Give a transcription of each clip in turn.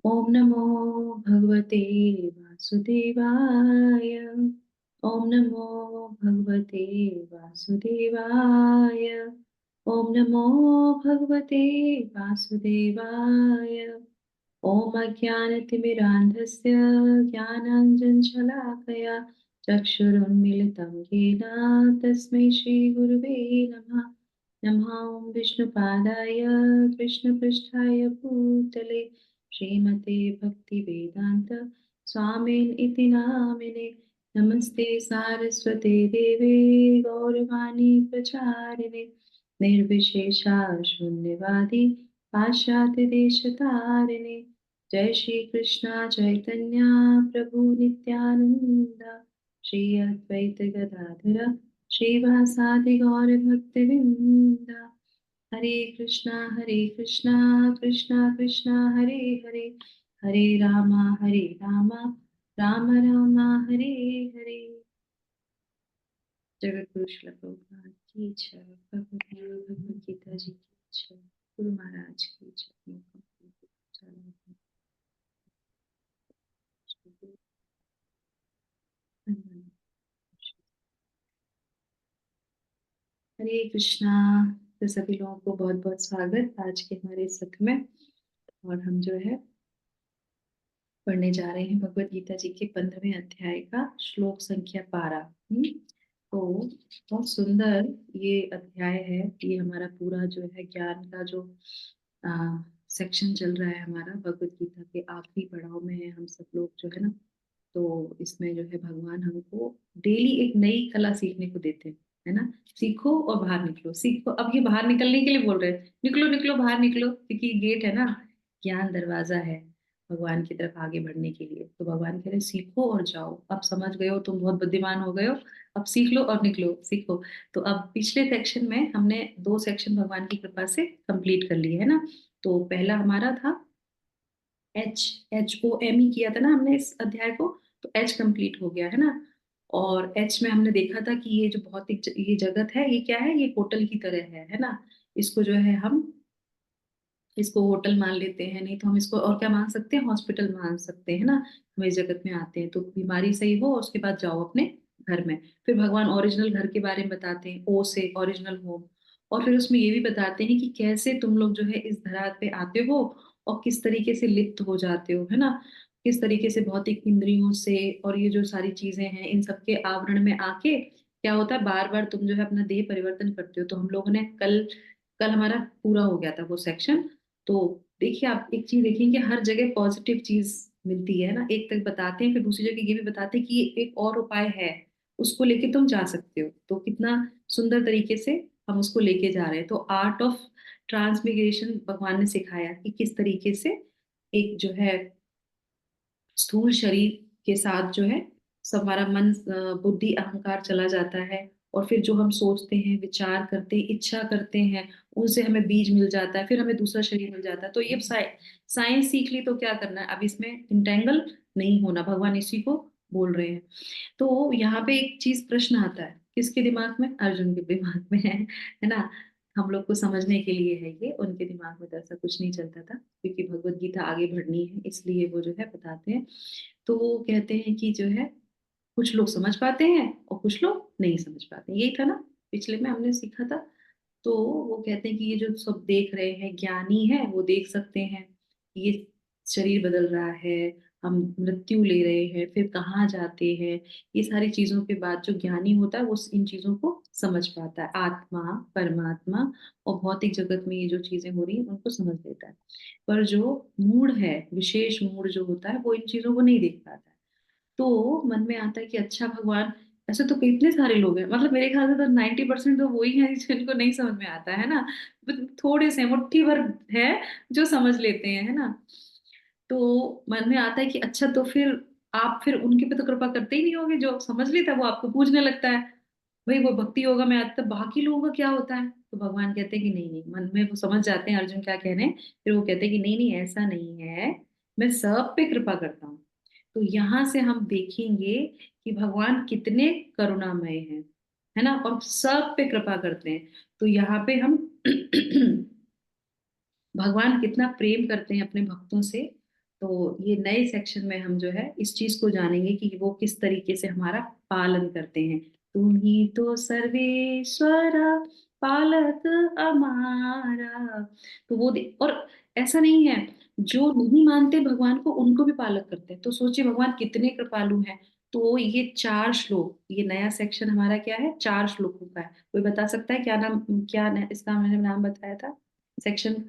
ओम नमो भगवते वासुदेवाय। ओम नमो भगवते वासुदेवाय। ओम नमो भगवते वासुदेवाय। ओम अज्ञानतिमिरान्धस्य ज्ञानाञ्जनशलाकया चक्षुरुन्मीलितं येन तस्मै श्रीगुरुवे नमः। नमः ॐ विष्णुपादाय कृष्णपृष्ठाय भूतले श्रीमते भक्तिवेदान्त स्वामिन् इति नामिने। नमस्ते सारस्वते देवे गौरवाणी प्रचारिणे निर्विशेषा शून्यवादी पाश्चात्य देशतारिणे। जय श्री कृष्णा चैतन्य प्रभु नित्यानंद श्री अद्वैत गदाधर श्रीवासादि गौर भक्तवृंद। हरे कृष्णा कृष्णा कृष्णा हरे हरे, हरे रामा राम राम हरे हरे। जगत गुरु श्रील प्रभुपाद की जय। भगवद गीता जी की जय। गुरु महाराज की जय। हरे कृष्णा। तो सभी लोगों को बहुत बहुत स्वागत आज के हमारे सत्र में। और हम जो है पढ़ने जा रहे हैं भगवत गीता जी के 15वें अध्याय का श्लोक संख्या 12। तो बहुत सुंदर ये अध्याय है। ये हमारा पूरा जो है ज्ञान का जो सेक्शन चल रहा है हमारा भगवत गीता के आखिरी पड़ाव में है हम सब लोग जो है ना। तो इसमें जो है भगवान हमको डेली एक नई कला सीखने को देते हैं, है ना। सीखो और बाहर निकलो, सीखो। अब ये बाहर निकलने के लिए बोल रहे हैं, निकलो निकलो बाहर निकलो, क्योंकि गेट है ना, ज्ञान दरवाजा है भगवान की तरफ आगे बढ़ने के लिए। तो भगवान कह रहे सीखो और जाओ। अब समझ गए हो, तुम बहुत बुद्धिमान हो गए हो, अब सीख लो और निकलो, सीखो। तो अब पिछले सेक्शन में हमने 2 सेक्शन भगवान की कृपा से कंप्लीट कर लिए है ना। तो पहला हमारा था HHOME किया था ना हमने इस अध्याय को। तो H कंप्लीट हो गया है ना। और H में हमने देखा था कि ये जो भौतिक ये जगत है, ये क्या है, ये होटल की तरह है ना। इसको जो है हम इसको होटल मान लेते हैं, नहीं तो हम इसको और क्या मान सकते हैं, हॉस्पिटल मान सकते हैं ना। हम इस जगत में आते हैं तो बीमारी सही हो, उसके बाद जाओ अपने घर में। फिर भगवान ओरिजिनल घर के बारे में बताते हैं, ओ से ओरिजिनल होम। और फिर उसमें ये भी बताते हैं कि कैसे तुम लोग जो है इस धरा पे आते हो और किस तरीके से लिप्त हो जाते हो, है ना। किस तरीके से भौतिक इंद्रियों से और ये जो सारी चीजें हैं इन सबके आवरण में आके क्या होता है, बार बार तुम जो है अपना देह परिवर्तन करते हो। तो हम लोगों ने कल कल हमारा पूरा हो गया था वो सेक्शन। तो देखिए, आप एक चीज देखेंगे, हर जगह पॉजिटिव चीज मिलती है ना। एक तक बताते हैं, फिर दूसरी जगह ये भी बताते हैं कि ये एक और उपाय है, उसको लेके तुम जा सकते हो। तो कितना सुंदर तरीके से हम उसको लेके जा रहे हैं। तो आर्ट ऑफ ट्रांसमिग्रेशन भगवान ने सिखाया कि किस तरीके से एक जो है स्थूल शरीर के साथ जो है सब हमारा मन बुद्धि अहंकार चला जाता है। और फिर जो हम सोचते हैं, विचार करते हैं, इच्छा करते हैं, उनसे हमें बीज मिल जाता है, फिर हमें दूसरा शरीर मिल जाता है। तो ये साइंस सीख ली तो क्या करना है, अब इसमें इंटेंगल नहीं होना, भगवान इसी को बोल रहे हैं। तो यहाँ पे एक चीज प्रश्न आता है, किसके दिमाग में, अर्जुन के दिमाग में है ना। हम लोग को समझने के लिए है ये, उनके दिमाग में तो ऐसा कुछ नहीं चलता था, क्योंकि भगवत गीता आगे बढ़नी है इसलिए वो जो है बताते हैं। तो वो कहते हैं कि जो है कुछ लोग समझ पाते हैं और कुछ लोग नहीं समझ पाते, यही था ना पिछले में हमने सीखा था। तो वो कहते हैं कि ये जो सब देख रहे हैं ज्ञानी है वो देख सकते हैं कि ये शरीर बदल रहा है, हम मृत्यु ले रहे हैं, फिर कहाँ जाते हैं, ये सारी चीजों के बाद जो ज्ञानी होता है वो इन चीजों को समझ पाता है, आत्मा परमात्मा और भौतिक जगत में ये जो चीजें हो रही हैं उनको समझ लेता है। पर जो मूड है, विशेष मूड जो होता है, वो इन चीजों को नहीं देख पाता है। तो मन में आता है कि अच्छा भगवान, ऐसे तो कितने सारे लोग हैं, मतलब मेरे ख्याल से तो 90% तो वही है जिनको नहीं समझ में आता है ना। थोड़े से मुट्ठी भर है जो समझ लेते हैं, है ना। तो मन में आता है कि अच्छा तो फिर आप फिर उनके पे तो कृपा करते ही नहीं होगे, जो समझ लेता है वो आपको पूछने लगता है, भाई वो भक्ति योगा में आता है, बाकी लोगों का क्या होता है। तो भगवान कहते हैं कि नहीं नहीं, मन में वो समझ जाते हैं अर्जुन क्या कह रहे हैं। फिर वो कहते हैं कि नहीं नहीं ऐसा नहीं है, मैं सब पे कृपा करता हूँ। तो यहाँ से हम देखेंगे कि भगवान कितने करुणामय हैं, है ना, और सब पे कृपा करते हैं। तो यहाँ पे हम भगवान कितना प्रेम करते हैं अपने भक्तों से। तो ये नए सेक्शन में हम जो है इस चीज को जानेंगे कि वो किस तरीके से हमारा पालन करते हैं। तुम ही तो सर्वेश्वरा पालक अमारा। तो वो और ऐसा नहीं है, जो नहीं मानते भगवान को उनको भी पालक करते हैं। तो सोचिए भगवान कितने कृपालु हैं। तो ये 4 श्लोक, ये नया सेक्शन हमारा क्या है, 4 श्लोकों का है। कोई बता सकता है क्या नाम, क्या इसका मैंने नाम बताया था सेक्शन?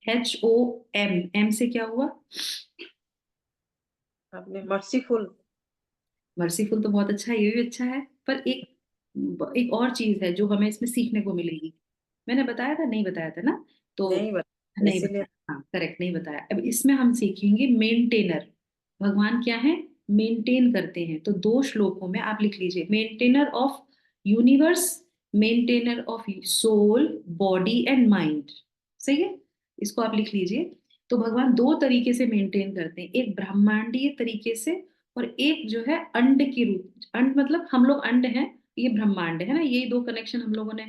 HOM, एम से क्या हुआ? आपने मर्सीफुल। मर्सीफुल तो बहुत अच्छा है, ये भी अच्छा है, पर एक एक और चीज है जो हमें इसमें सीखने को मिलेगी। मैंने बताया था, नहीं बताया था ना? तो नहीं बता, नहीं इसीलिए। बताया, हाँ करेक्ट, नहीं बताया। अब इसमें हम सीखेंगे मेंटेनर। भगवान क्या है, मेंटेन करते हैं। तो 2 श्लोकों में आप लिख लीजिए, maintainer of universe, maintainer of soul, body and mind. सही है, इसको आप लिख लीजिए। तो भगवान 2 तरीके से मेंटेन करते हैं, एक ब्रह्मांडीय तरीके से और एक जो है अंड के रूप। अंड मतलब हम लोग अंड हैं, ये ब्रह्मांड है ना। ये 2 कनेक्शन हम लोगों ने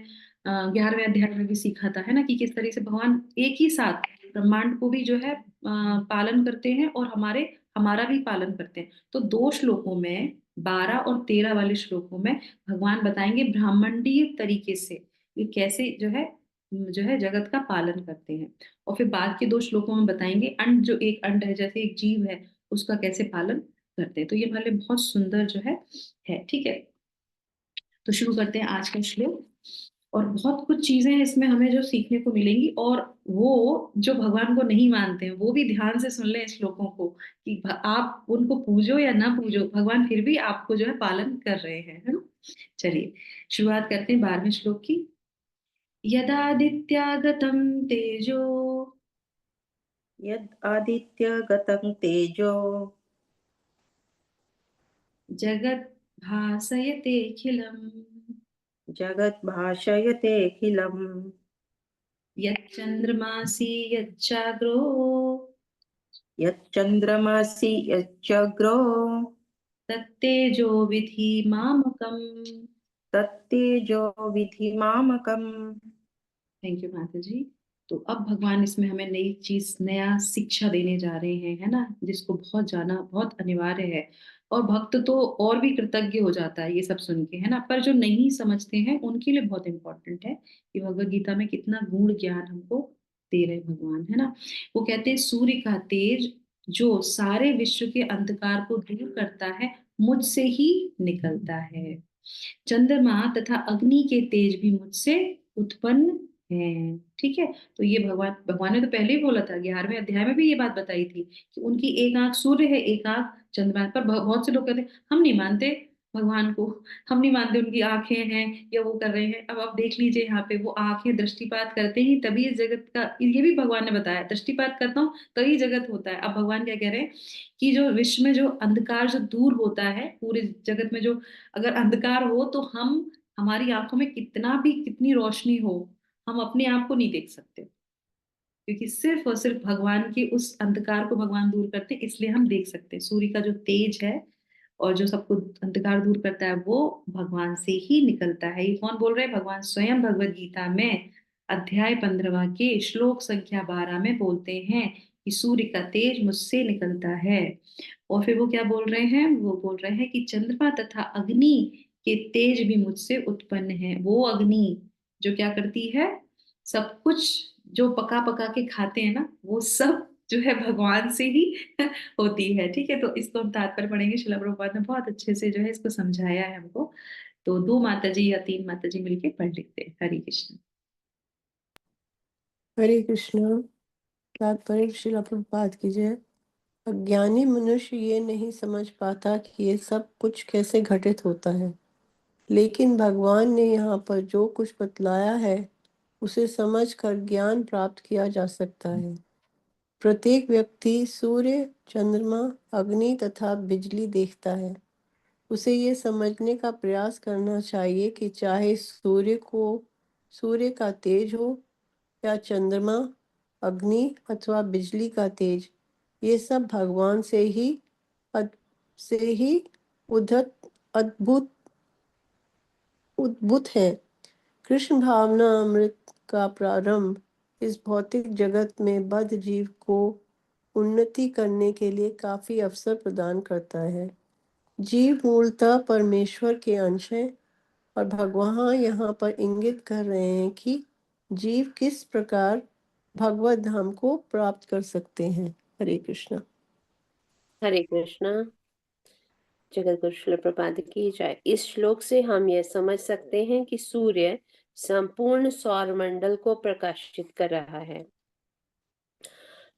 11वें अध्याय में भी सीखा था, है ना, कि किस तरह से भगवान एक ही साथ ब्रह्मांड को भी जो है पालन करते हैं और हमारा भी पालन करते हैं। तो 2 श्लोकों में, 12 और 13 वाले श्लोकों में भगवान बताएंगे ब्रह्मांडीय तरीके से ये कैसे जो है जगत का पालन करते हैं। और फिर बाद के 2 श्लोकों में बताएंगे अंड, जो एक अंड है जैसे एक जीव है, उसका कैसे पालन करते हैं। तो ये वाले बहुत सुंदर जो है ठीक है। तो शुरू करते हैं आज का श्लोक। और बहुत कुछ चीजें हैं इसमें हमें जो सीखने को मिलेंगी, और वो जो भगवान को नहीं मानते हैं वो भी ध्यान से सुन लें इस श्लोकों को, कि आप उनको पूजो या ना पूजो, भगवान फिर भी आपको जो है पालन कर रहे हैं, है ना। चलिए शुरुआत करते हैं 12वें श्लोक की। यदादित्यागतं तेजो यद आदित्य गतं तेजो जगत् भासयतेऽखिलम् जगत् भाषयतेऽखिलम् यच्चन्द्रमासि यच्चाग्रो यच्चन्द्रमसि यच्चग्रो तत्तेजो विधि मामकम्। तत्तेजो विधि मामकम्। थैंक यू माता जी। तो अब भगवान इसमें हमें नई चीज, नया शिक्षा देने जा रहे हैं, है ना, जिसको बहुत जाना बहुत अनिवार्य है। और भक्त तो और भी कृतज्ञ हो जाता है ये सब सुन के, है ना, पर जो नहीं समझते हैं उनके लिए बहुत इंपॉर्टेंट है कि भगवत गीता में कितना गूढ़ ज्ञान हमको दे रहे हैं भगवान, है ना। वो कहते हैं सूर्य का तेज जो सारे विश्व के अंधकार को दूर करता है मुझसे ही निकलता है। चंद्रमा तथा अग्नि के तेज भी मुझसे उत्पन्न हैं। ठीक है। तो ये भगवान ने तो पहले ही बोला था, 11वें अध्याय में भी ये बात बताई थी कि उनकी एक आंख सूर्य है, एक आंख चंद्रमा है। पर बहुत से लोग कहते हैं हम नहीं मानते भगवान को, हम नहीं मानते उनकी आंखें हैं या वो कर रहे हैं। अब आप देख लीजिए यहाँ पे वो आंखें दृष्टिपात करते ही तभी इस जगत का, ये भी भगवान ने बताया, दृष्टिपात करता हूँ तभी जगत होता है। अब भगवान क्या कह रहे हैं कि जो विश्व में जो अंधकार जो दूर होता है, पूरे जगत में जो अगर अंधकार हो तो हमारी आंखों में कितना भी कितनी रोशनी हो, हम अपने आप को नहीं देख सकते, क्योंकि सिर्फ और सिर्फ भगवान के उस अंधकार को भगवान दूर करते हैं, इसलिए हम देख सकते हैं। सूर्य का जो तेज है और जो सबको अंधकार दूर करता है वो भगवान से ही निकलता है। ये कौन बोल रहे हैं? भगवान स्वयं भगवत गीता में अध्याय 15 के श्लोक संख्या 12 में बोलते हैं कि सूर्य का तेज मुझसे निकलता है। और फिर वो क्या बोल रहे हैं? वो बोल रहे हैं कि चंद्रमा तथा अग्नि के तेज भी मुझसे उत्पन्न है। वो अग्नि जो क्या करती है, सब कुछ जो पका पका के खाते हैं ना, वो सब जो है भगवान से ही होती है। ठीक है, तो इसको हम तात्पर्य पढ़ेंगे। शिला प्रभुपाद ने बहुत अच्छे से जो है इसको समझाया है हमको। तो 2 माता जी या 3 माता जी मिलके पढ़ लेते हैं। हरे कृष्ण। हरे कृष्ण। तात्पर्य श्रील प्रभुपाद की जय। अज्ञानी मनुष्य ये नहीं समझ पाता कि ये सब कुछ कैसे घटित होता है, लेकिन भगवान ने यहाँ पर जो कुछ बतलाया है उसे समझकर ज्ञान प्राप्त किया जा सकता है। प्रत्येक व्यक्ति सूर्य, चंद्रमा, अग्नि तथा बिजली देखता है। उसे ये समझने का प्रयास करना चाहिए कि चाहे सूर्य का तेज हो या चंद्रमा, अग्नि अथवा बिजली का तेज, ये सब भगवान अद- से ही उद्धत अद्भुत उद्भूत है। कृष्ण भावना अमृत का प्रारंभ इस भौतिक जगत में बद्ध जीव को उन्नति करने के लिए काफी अवसर प्रदान करता है। जीव मूलतः परमेश्वर के अंश है और भगवान यहाँ पर इंगित कर रहे हैं कि जीव किस प्रकार भगवत धाम को प्राप्त कर सकते हैं। हरे कृष्णा। हरे कृष्णा। जगत गुरु श्रील प्रभुपाद की जय। इस श्लोक से हम यह समझ सकते हैं कि सूर्य संपूर्ण सौर मंडल को प्रकाशित कर रहा है।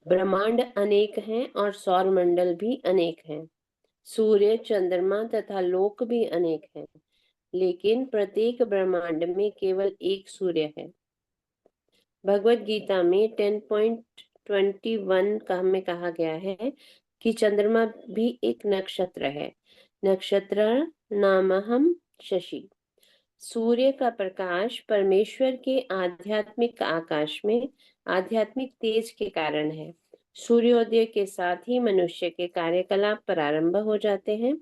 ब्रह्मांड अनेक हैं और सौर मंडल भी अनेक हैं। सूर्य, चंद्रमा तथा लोक भी अनेक हैं, लेकिन प्रत्येक ब्रह्मांड में केवल एक सूर्य है। भगवत गीता में 10.21 में कहा गया है कि चंद्रमा भी एक नक्षत्र है। नक्षत्र नामहम शशि। सूर्य का प्रकाश परमेश्वर के आध्यात्मिक आकाश में आध्यात्मिक तेज के कारण है। सूर्योदय के साथ ही मनुष्य के कार्यकलाप प्रारंभ हो जाते हैं।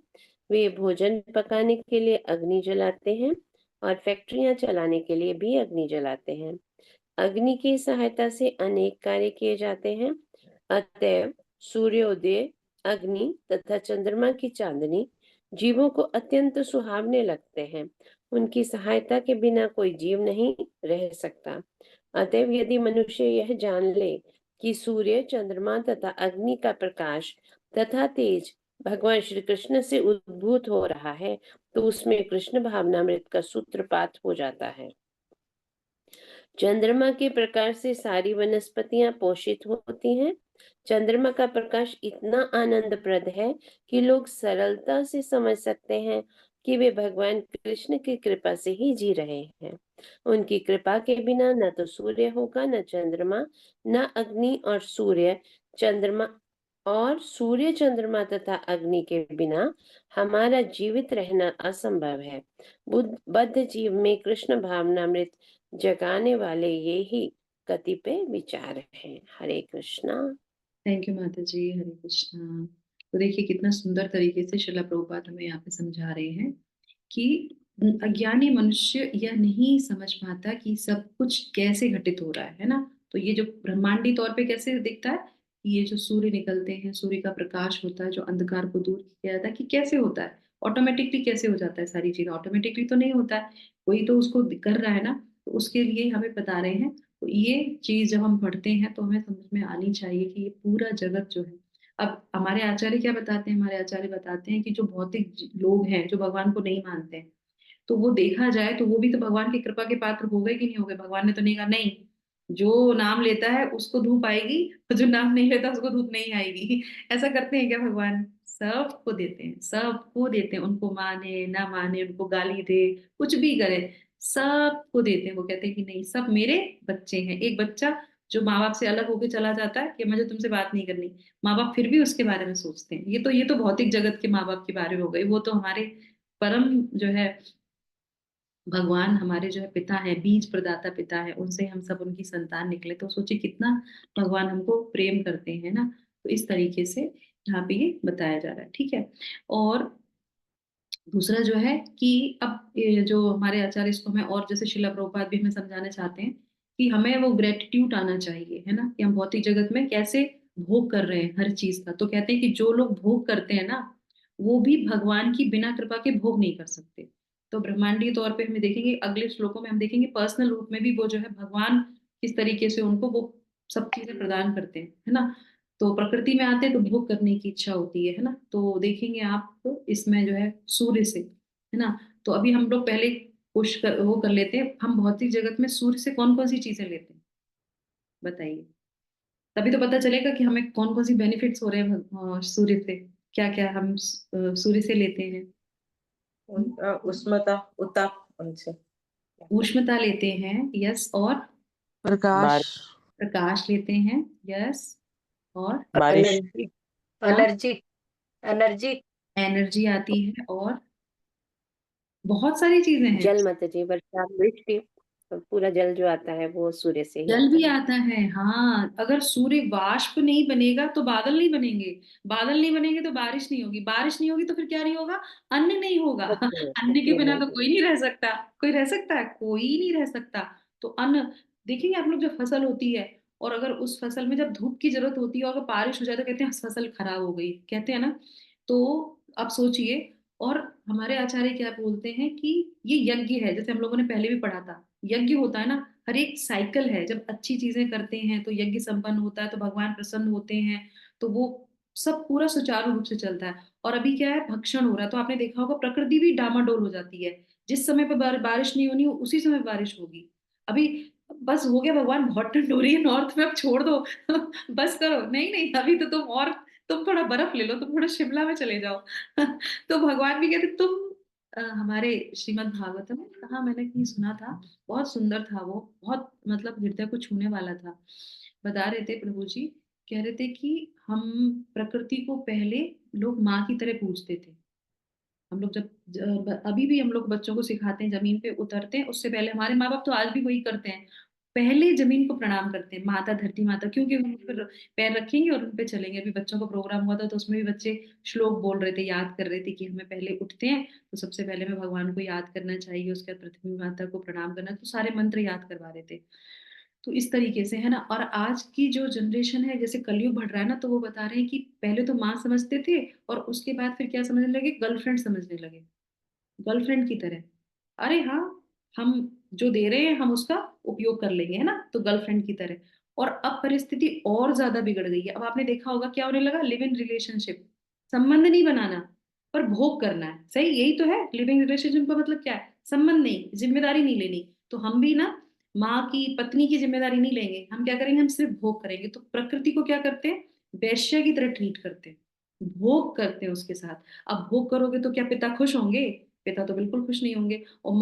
वे भोजन पकाने के लिए अग्नि जलाते हैं और फैक्ट्रियां चलाने के लिए भी अग्नि जलाते हैं। अग्नि की सहायता से अनेक कार्य किए जाते हैं। अतएव सूर्योदय, अग्नि तथा चंद्रमा की चांदनी जीवों को अत्यंत सुहावने लगते हैं। उनकी सहायता के बिना कोई जीव नहीं रह सकता। अतएव यदि मनुष्य यह जान ले कि सूर्य, चंद्रमा तथा अग्नि का प्रकाश तथा तेज भगवान श्री कृष्ण से उद्भूत हो रहा है, तो उसमें कृष्ण भावनामृत का सूत्रपात हो जाता है। चंद्रमा के प्रकाश से सारी वनस्पतियां पोषित होती हैं। चंद्रमा का प्रकाश इतना आनंदप्रद है कि लोग सरलता से समझ सकते हैं कि वे भगवान कृष्ण की कृपा से ही जी रहे हैं। उनकी कृपा के बिना न तो सूर्य होगा, न चंद्रमा, न अग्नि और सूर्य चंद्रमा तथा अग्नि के बिना हमारा जीवित रहना असंभव है। बद्ध जीव में कृष्ण भावनामृत जगाने वाले ये ही कतिपय विचार हैं। हरे कृष्णा। थैंक यू माता जी। हरे कृष्णा। तो देखिए कितना सुंदर तरीके से श्रीला प्रभुपाद हमें यहाँ पे समझा रहे हैं कि अज्ञानी मनुष्य यह नहीं समझ पाता कि सब कुछ कैसे घटित हो रहा है ना। तो ये जो ब्रह्मांडी तौर पे कैसे दिखता है, ये जो सूर्य निकलते हैं, सूर्य का प्रकाश होता है जो अंधकार को दूर किया जाता है, कि कैसे होता है, ऑटोमेटिकली कैसे हो जाता है। सारी चीजें ऑटोमेटिकली तो नहीं होता है, कोई तो उसको कर रहा है ना। तो उसके लिए हमें बता रहे हैं। तो ये चीज जब हम पढ़ते हैं तो हमें समझ में आनी चाहिए कि ये पूरा जगत जो है। अब हमारे आचार्य क्या बताते हैं, हमारे आचार्य बताते हैं कि जो भौतिक लोग हैं जो भगवान को नहीं मानते हैं, तो वो देखा जाए तो वो भी तो भगवान की कृपा के पात्र हो गए कि नहीं हो गए। भगवान ने तो नहीं कहा नहीं, जो नाम लेता है उसको धूप आएगी और जो नाम नहीं लेता उसको धूप नहीं आएगी। ऐसा करते हैं क्या भगवान? सबको देते हैं, सबको देते हैं, उनको माने ना माने, उनको गाली दे, कुछ भी करे, सबको देते हैं। वो कहते हैं कि नहीं, सब मेरे बच्चे हैं। एक बच्चा जो माँ बाप से अलग होकर चला जाता है कि मुझे तुमसे बात नहीं करनी, माँ बाप फिर भी उसके बारे में सोचते हैं। ये तो भौतिक जगत के माँ बाप के बारे में हो गई। वो तो हमारे परम जो है भगवान, हमारे जो है पिता है, बीज प्रदाता पिता है, उनसे हम सब उनकी संतान निकले। तो सोचिए कितना भगवान हमको प्रेम करते हैं ना। तो इस तरीके से यहाँ पे ये बताया जा रहा है। ठीक है। और दूसरा जो है कि अब ये जो हमारे आचार्य, इसको हमें और जैसे शिला प्रभुपाद भी हमें समझाना चाहते हैं कि हमें वो ग्रेटिट्यूड आना चाहिए, है ना, कि हम भौतिक जगत में कैसे भोग कर रहे हैं हर चीज का। तो कहते हैं कि जो लोग भोग करते हैं ना, वो भी भगवान की बिना कृपा के भोग नहीं कर सकते। तो ब्रह्मांडीय तौर पे हमें देखेंगे, अगले श्लोकों में हम देखेंगे पर्सनल रूप में भी वो जो है भगवान किस तरीके से उनको वो सब चीजें प्रदान करते हैं, है ना। तो प्रकृति में आते हैं तो भोग करने की इच्छा होती है ना। तो देखेंगे आप तो इसमें जो है सूर्य से, है ना। तो अभी हम लोग पहले वो कर लेते हैं, हम भौतिक जगत में सूर्य से कौन कौन सी चीजें लेते हैं, बताइए। तभी तो पता चलेगा कि हमें कौन कौन सी बेनिफिट्स हो रहे हैं सूर्य से। क्या क्या हम सूर्य से लेते हैं? उनका उष्णता, उताप उनसे। उष्णता लेते हैं, यस। और प्रकाश, प्रकाश लेते हैं, यस। और बारिश, एनर्जी, हाँ, एनर्जी, एनर्जी, एनर्जी आती है, और बहुत सारी चीजें हैं। जल माता जी, वर्षा, वृष्टि, पूरा जल जो आता है वो सूर्य से ही जल आता भी है। आता है, हाँ। अगर सूर्य वाष्प नहीं बनेगा तो बादल नहीं बनेंगे, बादल नहीं बनेंगे तो बारिश नहीं होगी, बारिश नहीं होगी तो फिर क्या नहीं होगा? अन्न नहीं होगा। अन्न के बिना तो कोई नहीं रह सकता। कोई रह सकता है? कोई नहीं रह सकता। तो अन्न, देखेंगे आप लोग, जब फसल होती है और अगर उस फसल में जब धूप की जरूरत होती है और अगर बारिश हो जाए तो कहते हैं फसल खराब हो गई, कहते हैं ना। तो आप सोचिए। और हमारे आचार्य क्या बोलते हैं कि ये यज्ञ है, जैसे हम लोगों ने पहले भी पढ़ा था, यज्ञ होता है ना, हर एक साइकिल है, जब अच्छी चीजें करते हैं तो यज्ञ संपन्न होता है, तो भगवान प्रसन्न होते हैं, तो वो सब पूरा सुचारू रूप से चलता है। और अभी क्या है, भक्षण हो रहा है, तो आपने देखा होगा प्रकृति भी डामाडोल हो जाती है। जिस समय पर बारिश नहीं होनी उसी समय बारिश होगी। अभी बस हो गया, भगवान बहुत ठंड हो रही है नॉर्थ में, अब छोड़ दो बस करो, नहीं नहीं अभी तो तुम थोड़ा बर्फ ले लो, तुम थोड़ा शिमला में चले जाओ तो भगवान भी कहते तुम हमारे श्रीमद् भागवतम में कहा, मैंने कहीं सुना था, बहुत सुंदर था वो, बहुत मतलब हृदय को छूने वाला था। बता रहे थे प्रभु जी, कह रहे थे कि हम प्रकृति को पहले लोग माँ की तरह पूजते थे। हम लोग अभी भी हम लोग बच्चों को सिखाते हैं, जमीन पे उतरते हैं उससे पहले, हमारे माँ बाप तो आज भी वही करते हैं, पहले जमीन को प्रणाम करते हैं, माता धरती माता, क्योंकि उन पर पैर रखेंगे और उन पे चलेंगे। अभी बच्चों का प्रोग्राम हुआ था तो उसमें भी बच्चे श्लोक बोल रहे थे, याद कर रहे थे कि हमें पहले उठते हैं तो सबसे पहले हमें भगवान को याद करना चाहिए, उसके बाद पृथ्वी माता को प्रणाम करना, तो सारे मंत्र याद करवा रहे थे। तो इस तरीके से है ना। और आज की जो जनरेशन है, जैसे कलयुग बढ़ रहा है ना, तो वो बता रहे हैं कि पहले तो माँ समझते थे और उसके बाद फिर क्या समझने लगे, गर्लफ्रेंड समझने लगे, गर्लफ्रेंड की तरह। अरे हाँ, हम जो दे रहे हैं हम उसका उपयोग कर लेंगे, है ना, तो गर्लफ्रेंड की तरह। और अब परिस्थिति और ज्यादा बिगड़ गई है। अब आपने देखा होगा क्या होने लगा, लिव इन रिलेशनशिप, संबंध नहीं बनाना पर भोग करना है, सही यही तो है लिविंग रिलेशनशिप का मतलब, क्या है, संबंध नहीं, जिम्मेदारी नहीं लेनी। तो हम भी ना माँ की पत्नी की जिम्मेदारी नहीं लेंगे, हम क्या करेंगे, हम सिर्फ भोग करेंगे। तो प्रकृति को क्या करते हैं, वैश्य की तरह ट्रीट करते हैं, भोग करते हैं उसके साथ। अब भोग करोगे तो क्या पिता खुश होंगे, पिता तो बिल्कुल खुश नहीं होंगे। और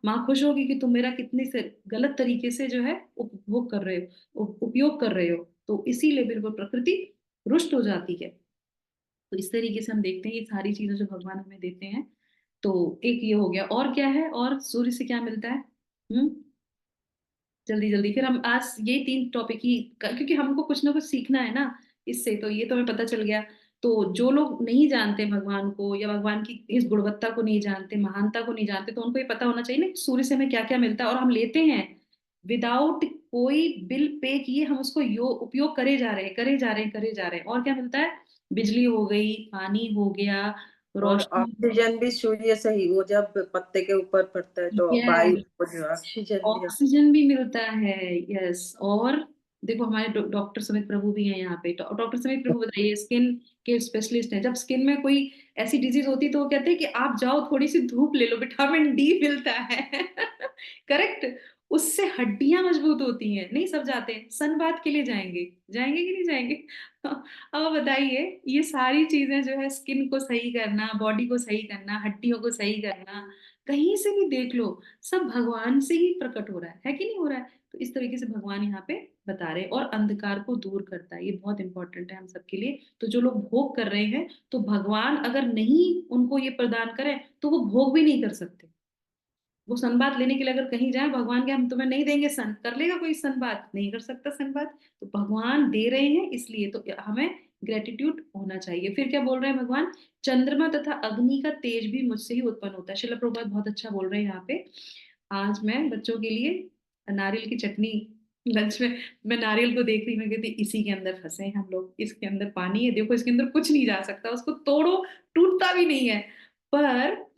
माँ खुश होगी कि तुम मेरा कितनी से गलत तरीके से जो है उपभोग कर रहे हो, उपयोग कर रहे हो। तो इसीलिए बिल्कुल प्रकृति रुष्ट हो जाती है। तो इस तरीके से हम देखते हैं ये सारी चीजें जो भगवान हमें देते हैं। तो एक ये हो गया, और क्या है, और सूर्य से क्या मिलता है। हम्म जल्दी जल्दी फिर हम आज ये तीन टॉपिक ही, क्योंकि हमको कुछ ना कुछ सीखना है ना इससे, तो ये तो हमें पता चल गया। तो जो लोग नहीं जानते भगवान को, या भगवान की इस गुणवत्ता को नहीं जानते, महानता को नहीं जानते, तो उनको ये पता होना चाहिए ना कि सूर्य से हमें क्या क्या मिलता है, और हम लेते हैं विदाउट कोई बिल पे किए, हम उसको उपयोग करे जा रहे हैं, करे जा रहे हैं, करे जा रहे हैं। और क्या मिलता है, बिजली हो गई, पानी हो गया, और रोशनी, ऑक्सीजन भी सूर्य से ही, वो जब पत्ते के ऊपर पड़ता है तो वायु को जो ऑक्सीजन भी। ऑक्सीजन भी मिलता है। यस। और देखो हमारे डॉक्टर समित प्रभु भी हैं यहाँ पे, डॉक्टर समित प्रभु बताइए, स्किन के स्पेशलिस्ट हैं। जब स्किन में कोई ऐसी डिजीज होती है तो वो कहते हैं कि आप जाओ थोड़ी सी धूप ले लो, विटामिन डी मिलता है करेक्ट। उससे हड्डियां मजबूत होती हैं, नहीं सब जाते हैं सन बात के लिए, जाएंगे जाएंगे कि नहीं जाएंगे अब बताइए, ये सारी चीजें जो है, स्किन को सही करना, बॉडी को सही करना, हड्डियों को सही करना, कहीं से भी देख लो, सब भगवान से ही प्रकट हो रहा है कि नहीं हो रहा है। तो इस तरीके से भगवान यहाँ पे बता रहे हैं, और अंधकार को दूर करता है, ये बहुत इंपॉर्टेंट है हम सबके लिए। तो जो लोग भोग कर रहे हैं, तो भगवान अगर नहीं उनको ये प्रदान करें तो वो भोग भी नहीं कर सकते। वो सनबात लेने के लिए अगर कहीं जाए, भगवान के हम तुम्हें नहीं देंगे सन, कर लेगा कोई सनबात, नहीं कर सकता सनबात। तो भगवान दे रहे हैं इसलिए तो हमें ग्रेटिट्यूड होना चाहिए। फिर क्या बोल रहे हैं भगवान, चंद्रमा तथा अग्नि का तेज भी मुझसे ही उत्पन्न होता है। शिला प्रभुपाद बहुत अच्छा बोल रहे हैं यहाँ पे। आज मैं बच्चों के लिए नारियल की चटनी लंच में, मैं नारियल को देख रही, मैं कहती इसी के अंदर फंसे हैं हम लोग, इसके अंदर पानी है, देखो इसके अंदर कुछ नहीं जा सकता, उसको तोड़ो टूटता भी नहीं है। पर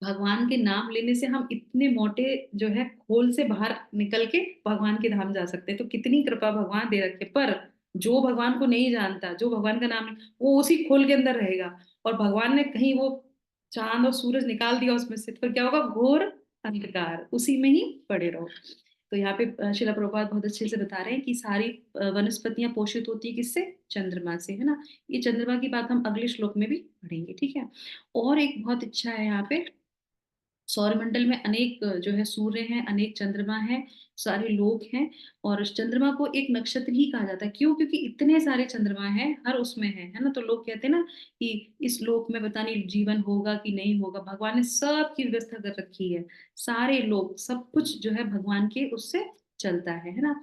भगवान के नाम लेने से हम इतने मोटे जो है खोल से बाहर निकल के भगवान के धाम जा सकते हैं। तो कितनी कृपा भगवान दे रखे। पर जो भगवान को नहीं जानता, जो भगवान का नाम वो उसी खोल के अंदर रहेगा, और भगवान ने कहीं वो चांद और सूरज निकाल दिया उसमें से, तो फिर क्या होगा, घोर अंधकार, उसी में ही पड़े रहो। तो यहाँ पे शिला प्रभुपाद बहुत अच्छे से बता रहे हैं कि सारी वनस्पतियां पोषित होती है किससे, चंद्रमा से, है ना। ये चंद्रमा की बात हम अगले श्लोक में भी पढ़ेंगे, ठीक है। और एक बहुत इच्छा है यहाँ पे, सौरमंडल में अनेक जो है सूर्य हैं, अनेक चंद्रमा हैं, सारे लोक हैं। और उस चंद्रमा को एक नक्षत्र ही कहा जाता है, क्यों, क्योंकि इतने सारे चंद्रमा हैं, हर उसमें है ना। तो लोग कहते हैं ना कि इस लोक में पता नहीं जीवन होगा कि नहीं होगा, भगवान ने सब की व्यवस्था कर रखी है, सारे लोग सब कुछ जो है भगवान के उससे चलता है ना।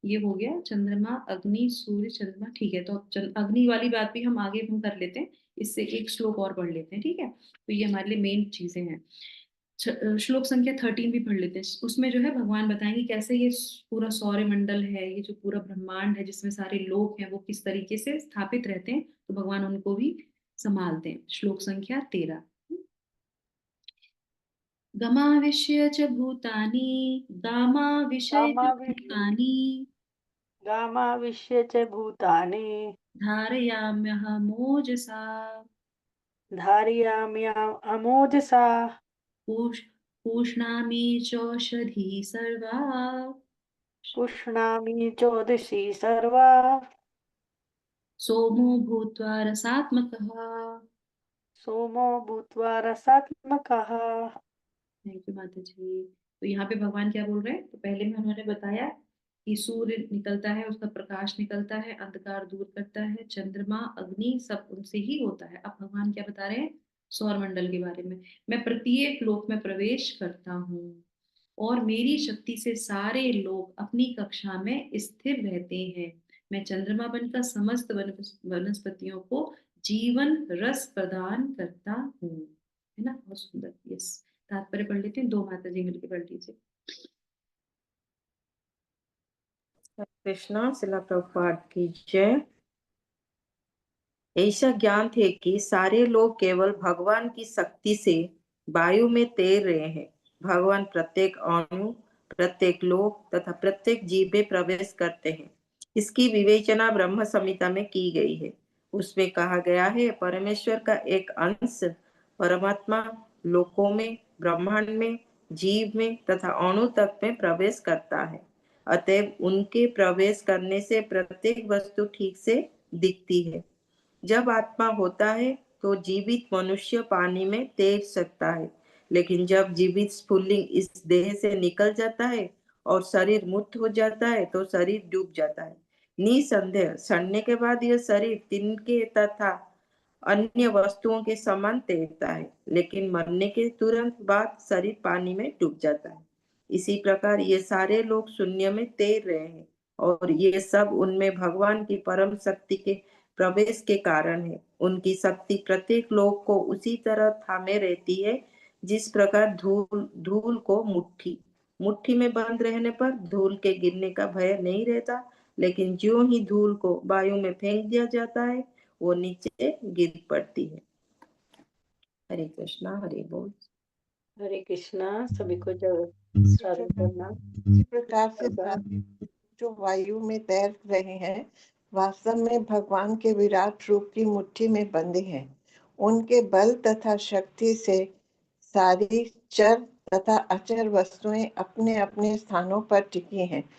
ये हो गया चंद्रमा अग्नि सूर्य चंद्रमा, ठीक है। तो अब अग्नि वाली बात भी हम आगे हम कर लेते हैं, इससे एक श्लोक और पढ़ लेते हैं, ठीक है। तो ये हमारे लिए मेन चीजें हैं। श्लोक संख्या 13 भी पढ़ लेते हैं। उसमें जो है भगवान बताएंगे कैसे ये पूरा सौर मंडल है, ये जो पूरा ब्रह्मांड है जिसमें सारे लोग हैं, वो किस तरीके से स्थापित रहते हैं, तो भगवान उनको भी संभालते हैं। श्लोक संख्या 13। गमाविश्य च भूतानि, गामाविषय च भूतानि, गामाविश्य च भूतानि धारयाम्यहमोजसा, धारयाम्यहमोजसा, पूष्णामि चौषधी सर्वा, पुष्णामि चोदशी सर्वा, सोमो भूत्वा रसात्मकः। सोमो भूत्वा रसात्मकः। थैंक यू माता जी। तो यहाँ पे भगवान क्या बोल रहे हैं, तो पहले में उन्होंने बताया कि सूर्य निकलता है, उसका प्रकाश निकलता है, अंधकार दूर करता है, चंद्रमा अग्नि सब उनसे ही होता है। अब भगवान क्या बता रहे हैं, सौर मंडल के बारे में। मैं प्रत्येक लोक में प्रवेश करता हूँ और मेरी शक्ति से सारे लोग अपनी कक्षा में स्थिर रहते हैं। मैं चंद्रमा बनकर समस्त वनस्पतियों को जीवन रस प्रदान करता हूँ। है ना, बहुत सुंदर। यस, तात्पर्य पढ़ लेते हैं, दो माता जी मिलकर पढ़ लीजिए। कृष्णा, शिला प्रभुपाद की जय। ऐसा ज्ञान थे कि सारे लोग केवल भगवान की शक्ति से वायु में तैर रहे हैं। भगवान प्रत्येक अणु, प्रत्येक लोक तथा प्रत्येक जीव में प्रवेश करते हैं। इसकी विवेचना ब्रह्म संहिता में की गई है। उसमें कहा गया है, परमेश्वर का एक अंश परमात्मा लोकों में, ब्रह्मांड में, जीव में तथा अणु तक में प्रवेश करता है। अतएव उनके प्रवेश करने से प्रत्येक वस्तु ठीक से दिखती है। जब आत्मा होता है तो जीवित मनुष्य पानी में तैर सकता है, लेकिन जब जीवित स्फुल्लिंग इस देह से निकल जाता है और शरीर मुक्त हो जाता है तो शरीर डूब जाता है। निसंदेह सड़ने के बाद यह शरीर तिनके तथा अन्य वस्तुओं के समान तैरता है, लेकिन मरने के तुरंत बाद शरीर पानी में डूब जाता है। इसी प्रकार ये सारे लोग शून्य में तैर रहे हैं और ये सब उनमें भगवान की परम शक्ति के प्रवेश के कारण है। उनकी शक्ति प्रत्येक लोग को उसी तरह थामे रहती है जिस प्रकार धूल धूल को मुट्ठी मुट्ठी में बंद रहने पर धूल के गिरने का भय नहीं रहता, लेकिन ज्यों ही धूल को वायु में फेंक दिया जाता है वो नीचे गिर पड़ती है। हरे कृष्णा, हरे बोल। हरे कृष्णा। सभी को जय साधन करना। इसी प्रकार से सारे जो वायु में तैर रहे हैं वास्तव में भगवान के विराट रूप की मुट्ठी में बंधे हैं। उनके बल तथा शक्ति से सारी चर तथा अचर वस्तुएं अपने अपने स्थानों पर टिकी हैं।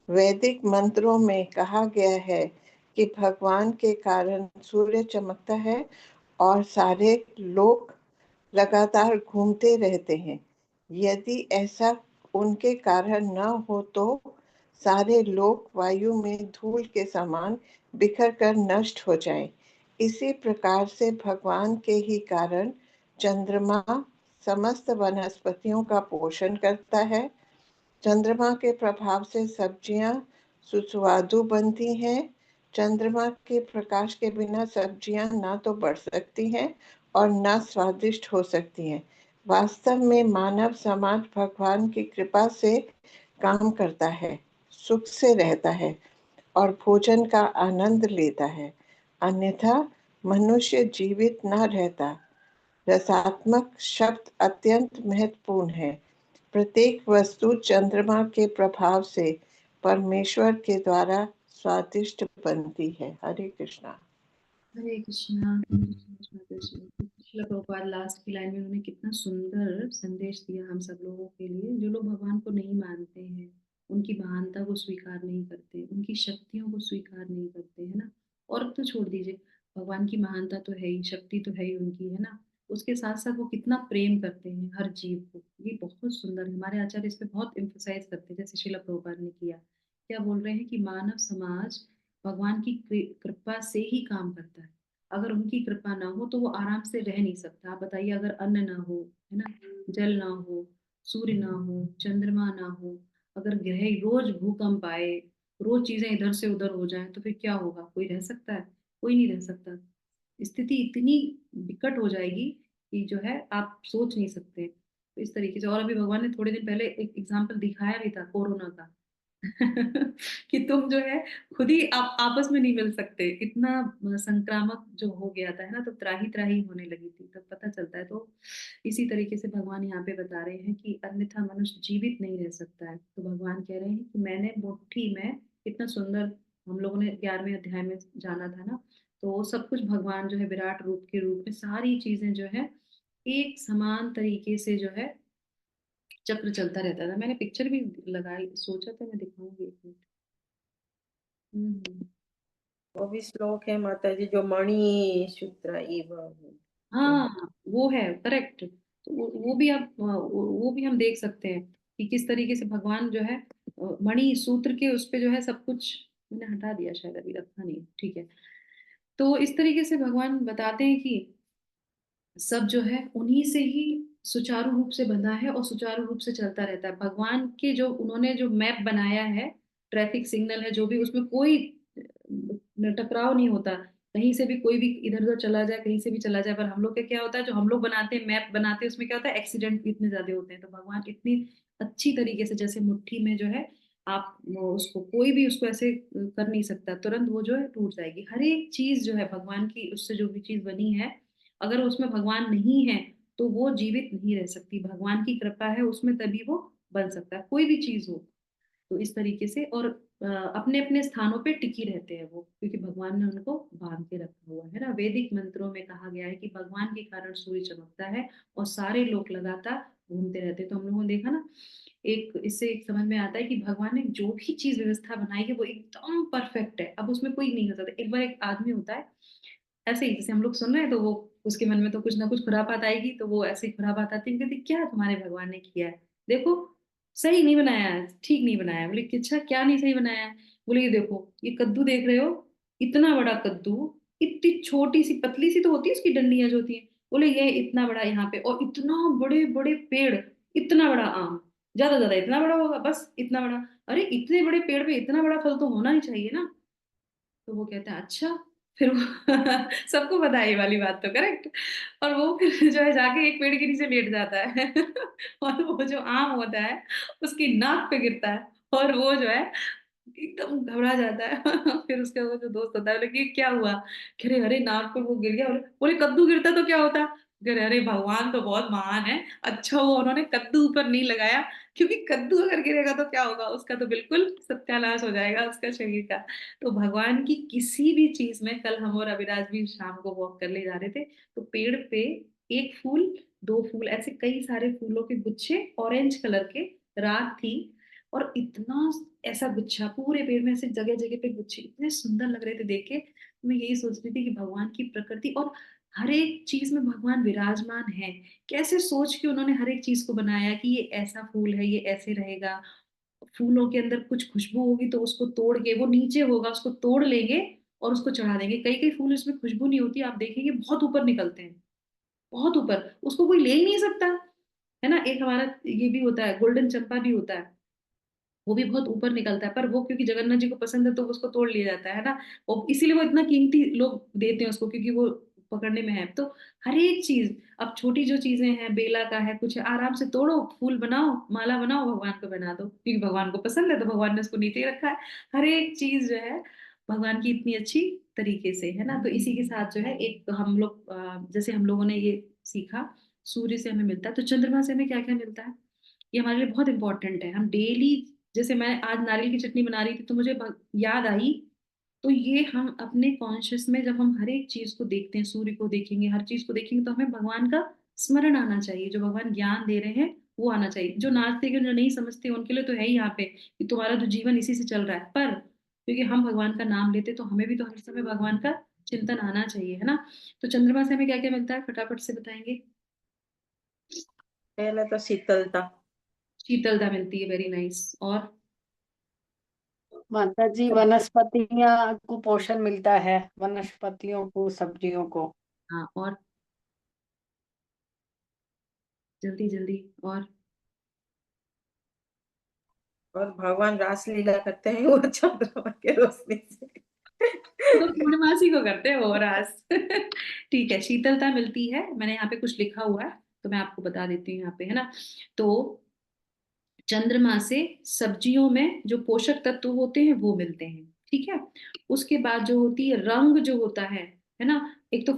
वैदिक मंत्रों में कहा गया है कि भगवान के कारण सूर्य चमकता है और सारे लोग लगातार घूमते रहते हैं। यदि ऐसा उनके कारण न हो तो सारे लोग वायु में धूल के समान बिखर कर नष्ट हो जाएं। इसी प्रकार से भगवान के ही कारण चंद्रमा समस्त वनस्पतियों का पोषण करता है। चंद्रमा के प्रभाव से सब्जियां सुस्वादु बनती हैं। चंद्रमा के प्रकाश के बिना सब्जियां ना तो बढ़ सकती हैं और ना स्वादिष्ट हो सकती हैं। वास्तव में मानव समाज भगवान की कृपा से काम करता है, सुख से रहता है और भोजन का आनंद लेता है, अन्यथा मनुष्य जीवित न रहता। रसात्मक शब्द अत्यंत महत्वपूर्ण है। प्रत्येक वस्तु चंद्रमा के प्रभाव से परमेश्वर के द्वारा स्वादिष्ट बनती है। हरे कृष्णा। हरे कृष्णा। माता जी, श्रील प्रभुपाद लास्ट की लाइन में उन्होंने कितना सुंदर संदेश दिया हम सब लोगों के लिए, जो लोग भगवान को नहीं मानते हैं, उनकी महानता को स्वीकार नहीं करते, उनकी शक्तियों को स्वीकार नहीं करते, है ना। और तो छोड़ दीजिए, भगवान की महानता तो है ही, शक्ति तो है ही उनकी, है ना। उसके साथ साथ वो कितना प्रेम करते हैं हर जीव को, ये बहुत सुंदर है। हमारे आचार्य इस पे बहुत इम्फोसाइज करते हैं, जैसे श्रील प्रभुपाद ने किया। क्या बोल रहे हैं कि मानव समाज भगवान की कृपा से ही काम करता है। अगर उनकी कृपा ना हो तो वो आराम से रह नहीं सकता। आप बताइए, अगर अन्न ना हो, है ना, जल ना हो, सूर्य ना हो, चंद्रमा ना हो, अगर ग्रह रोज भूकंप आए, रोज चीजें इधर से उधर हो जाएं, तो फिर क्या होगा? कोई रह सकता है? कोई नहीं रह सकता। स्थिति इतनी विकट हो जाएगी कि जो है आप सोच नहीं सकते। तो इस तरीके से। और अभी भगवान ने थोड़े दिन पहले एक एग्जाम्पल दिखाया भी था कोरोना का कि तुम जो है खुद ही आप आपस में नहीं मिल सकते, इतना संक्रामक जो हो गया था, है ना, तो त्राही त्राही होने लगी थी, तब पता चलता है। तो इसी तरीके से भगवान यहाँ पे बता रहे हैं कि अन्यथा मनुष्य जीवित नहीं रह सकता है। तो भगवान कह रहे हैं कि मैंने मुट्ठी में, इतना सुंदर हम लोगों ने 11वें अध्याय में जाना था ना, तो सब कुछ भगवान जो है विराट रूप के रूप में सारी चीजें जो है एक समान तरीके से जो है चक्र चलता रहता था। मैंने पिक्चर भी लगाई, सोचा था मैं दिखाऊंगी एक मिनट। हम्म। वो भी श्लोक है माता जी, जो मणि सूत्र इव। हाँ वो है करेक्ट। तो वो भी आप वो भी हम देख सकते हैं कि किस तरीके से भगवान जो है मणि सूत्र के उस पे जो है सब कुछ, मैंने हटा दिया शायद, अभी रखा नहीं, ठीक है। तो इस तरीके से भगवान बताते हैं कि सब जो है उन्हीं से ही सुचारू रूप से बंधा है और सुचारू रूप से चलता रहता है। भगवान के जो उन्होंने जो मैप बनाया है, ट्रैफिक सिग्नल है जो भी, उसमें कोई टकराव नहीं होता, कहीं से भी कोई भी इधर उधर चला जाए, कहीं से भी चला जाए। पर हम लोग का क्या होता है, जो हम लोग बनाते हैं मैप बनाते हैं, उसमें क्या होता है, एक्सीडेंट इतने ज्यादा होते हैं। तो भगवान इतनी अच्छी तरीके से, जैसे मुट्ठी में जो है आप उसको कोई भी उसको ऐसे कर नहीं सकता, तुरंत वो जो है टूट जाएगी। हर एक चीज जो है भगवान की, उससे जो भी चीज बनी है, अगर उसमें भगवान नहीं है तो वो जीवित नहीं रह सकती। भगवान की कृपा है उसमें तभी वो बन सकता है, कोई भी चीज हो। तो इस तरीके से, और अपने अपने स्थानों पे टिकी रहते हैं वो, क्योंकि भगवान ने उनको बांध के रखा हुआ है ना। वैदिक मंत्रों में कहा गया है कि भगवान के कारण सूर्य चमकता है और सारे लोग लगातार घूमते रहते हैं। तो हम लोगों ने देखा ना, एक इससे एक समझ में आता है कि भगवान ने जो भी चीज व्यवस्था बनाई है वो एकदम परफेक्ट है। अब उसमें कोई नहीं हो सकता। एक बार एक आदमी होता है ऐसे ही, जैसे हम लोग सुन रहे हैं तो वो उसके मन में तो कुछ ना कुछ खुरापात आएगी, तो वो ऐसे ही खुरापात आती है, कहती क्या तुम्हारे भगवान ने किया है, देखो सही नहीं बनाया है, ठीक नहीं बनाया है। बोले कि अच्छा क्या नहीं सही बनाया है? बोले ये देखो, ये कद्दू देख रहे हो, इतना बड़ा कद्दू, इतनी छोटी सी पतली सी तो होती है उसकी डंडियां जो होती है, बोले ये इतना बड़ा यहाँ पे, और इतना बड़े बड़े पेड़, इतना बड़ा आम, ज्यादा ज्यादा इतना बड़ा होगा, बस इतना बड़ा। अरे इतने बड़े पेड़ पे इतना बड़ा फल तो होना ही चाहिए ना। तो वो कहता है अच्छा, फिर वो सबको पता है ये वाली बात तो करेक्ट। और वो फिर जो है जाके एक पेड़ के नीचे लेट जाता है और वो जो आम होता है उसकी नाक पे गिरता है, और वो जो है एकदम घबरा जाता है फिर उसका वो जो दोस्त होता है, बोले कि क्या हुआ, कह रहे अरे नाक पे वो गिर गया। बोले कद्दू गिरता तो क्या होता, कह रहे अरे भगवान तो बहुत महान है, अच्छा वो उन्होंने कद्दू ऊपर नहीं लगाया, क्योंकि कद्दू अगर गिरेगा तो क्या होगा, उसका तो बिल्कुल सत्यानाश हो जाएगा उसका शरीर का। तो भगवान की किसी भी चीज में, कल हम और अविराज भी शाम को वॉक करने जा रहे थे, तो पेड़ पे एक फूल, दो फूल, ऐसे कई सारे फूलों के गुच्छे ऑरेंज कलर के, रात थी, और इतना ऐसा गुच्छा पूरे पेड़ में, ऐसे जगह जगह पे गुच्छे इतने सुंदर लग रहे थे देख के। मैं यही सोच रही थी कि भगवान की प्रकृति, और हर एक चीज में भगवान विराजमान है। कैसे सोच के उन्होंने हर एक चीज को बनाया कि ये ऐसा फूल है, ये ऐसे रहेगा, फूलों के अंदर कुछ खुशबू होगी तो उसको तोड़ के, वो नीचे होगा उसको तोड़ लेंगे और उसको चढ़ा देंगे। कई कई फूल इसमें खुशबू नहीं होती, आप देखेंगे बहुत ऊपर निकलते हैं, बहुत ऊपर, उसको कोई ले ही नहीं सकता, है ना। एक हमारा ये भी होता है, गोल्डन चंपा भी होता है, वो भी बहुत ऊपर निकलता है, पर वो क्योंकि जगन्नाथ जी को पसंद है तो उसको तोड़ लिया जाता है ना। और इसीलिए वो इतना कीमती लोग देते हैं उसको, क्योंकि वो पकड़ने में है। तो हर एक चीज, अब छोटी जो चीजें हैं, बेला का है कुछ है, आराम से तोड़ो, फूल बनाओ, माला बनाओ, भगवान को बना दो, क्योंकि भगवान को पसंद है तो भगवान ने उसको नीचे ही रखा है। हर एक चीज जो है भगवान की इतनी अच्छी तरीके से, है ना। तो इसी के साथ जो है एक हम लोग जैसे हम लोगों ने ये सीखा, सूर्य से हमें मिलता है, तो चंद्रमा से हमें क्या क्या मिलता है, ये हमारे लिए बहुत इंपॉर्टेंट है। हम डेली, जैसे मैं आज नारियल की चटनी बना रही थी तो मुझे याद आई, तो ये हम अपने कॉन्शियस में जब हम हर एक चीज को देखते हैं, सूर्य को देखेंगे, हर चीज को देखेंगे, तो हमें भगवान का स्मरण आना चाहिए, जो भगवान ज्ञान दे रहे हैं वो आना चाहिए। जो नाचते हैं, जो नहीं समझते, उनके लिए तो है ही यहाँ पे कि तुम्हारा जो जीवन इसी से चल रहा है, पर क्योंकि हम भगवान का नाम लेते तो हमें भी तो हर समय भगवान का चिंतन आना चाहिए, है ना। तो चंद्रमा से हमें क्या क्या मिलता है, फटाफट से बताएंगे। पहले तो शीतलता। शीतलता मिलती है, वेरी नाइस। और माता जी, वनस्पतियां को पोषण मिलता है, वनस्पतियों को, सब्जियों को। हाँ, और जल्दी जल्दी, और और भगवान रासलीला करते हैं वो चंद्रमा के रोशनी से। तो पूर्णमासी को करते हो रास ठीक है, शीतलता मिलती है, मैंने यहाँ पे कुछ लिखा हुआ है। तो मैं आपको बता देती हूँ यहाँ पे, है ना। तो चंद्रमा से सब्जियों में जो पोषक तत्व होते हैं वो मिलते हैं, ठीक है। उसके बाद जो होती है रंग जो होता है ना। एक तो